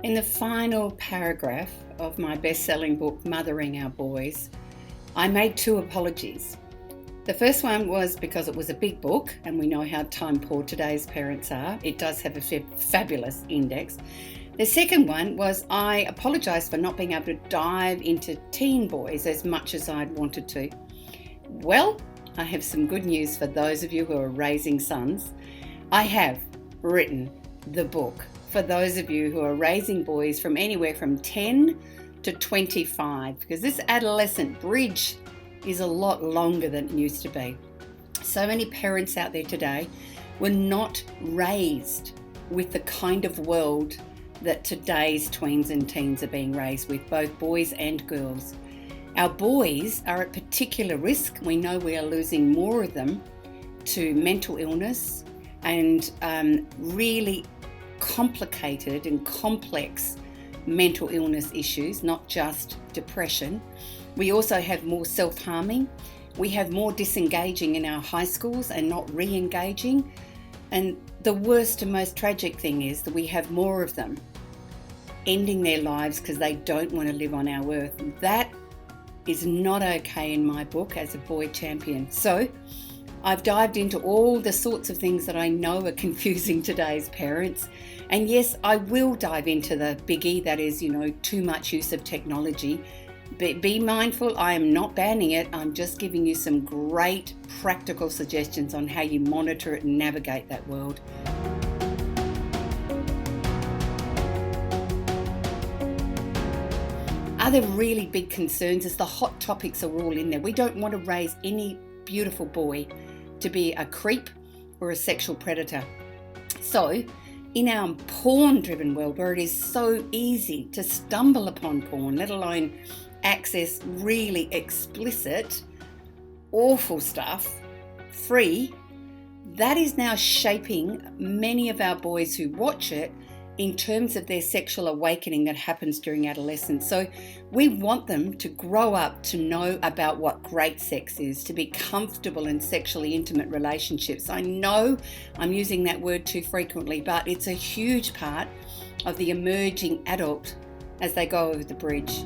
In the final paragraph of my best-selling book, Mothering Our Boys, I made two apologies. The first one was because it was a big book, and we know how time-poor today's parents are. It does have a fabulous index. The second one was I apologised for not being able to dive into teen boys as much as I'd wanted to. Well, I have some good news for those of you who are raising sons. I have written the book for those of you who are raising boys from anywhere from 10 to 25, because this adolescent bridge is a lot longer than it used to be. So many parents out there today were not raised with the kind of world that today's tweens and teens are being raised with, both boys and girls. Our boys are at particular risk. We know we are losing more of them to mental illness and really complicated and complex mental illness issues, not just depression. We also have more self-harming. We have more disengaging in our high schools and not re-engaging. And the worst and most tragic thing is that we have more of them ending their lives because they don't want to live on our earth. That is not okay in my book as a boy champion. So I've dived into all the sorts of things that I know are confusing today's parents. And yes, I will dive into the biggie that is, too much use of technology. But be mindful, I am not banning it. I'm just giving you some great practical suggestions on how you monitor it and navigate that world. Other really big concerns is the hot topics are all in there. We don't want to raise any beautiful boy to be a creep or a sexual predator. So, in our porn-driven world where it is so easy to stumble upon porn, let alone access really explicit, awful stuff, free, that is now shaping many of our boys who watch it in terms of their sexual awakening that happens during adolescence. So we want them to grow up to know about what great sex is, to be comfortable in sexually intimate relationships. I know I'm using that word too frequently, but it's a huge part of the emerging adult as they go over the bridge.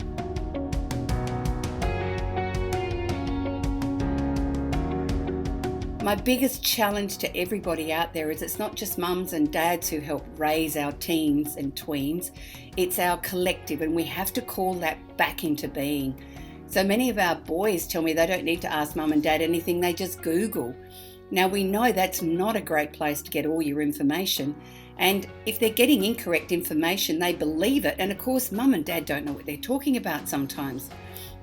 My biggest challenge to everybody out there is it's not just mums and dads who help raise our teens and tweens, it's our collective, and we have to call that back into being. So many of our boys tell me they don't need to ask mum and dad anything, they just Google. Now we know that's not a great place to get all your information, and if they're getting incorrect information, they believe it, and of course mum and dad don't know what they're talking about sometimes.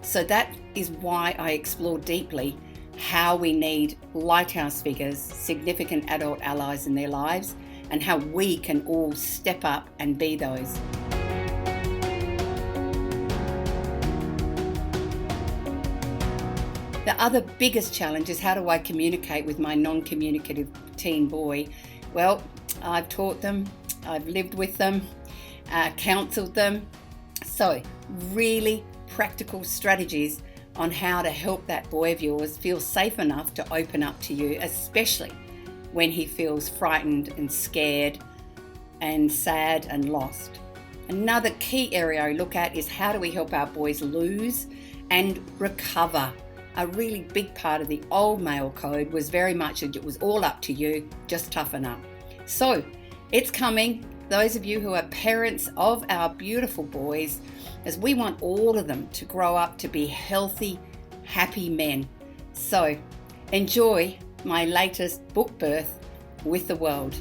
So that is why I explore deeply how we need lighthouse figures, significant adult allies in their lives, and how we can all step up and be those. The other biggest challenge is how do I communicate with my non-communicative teen boy? Well, I've taught them, I've lived with them, counselled them. So really practical strategies on how to help that boy of yours feel safe enough to open up to you, especially when he feels frightened and scared and sad and lost. Another key area I look at is how do we help our boys lose and recover. A really big part of the old male code was very much it was all up to you, just toughen up. So it's coming. Those of you who are parents of our beautiful boys, as we want all of them to grow up to be healthy, happy men. So enjoy my latest book birth with the world.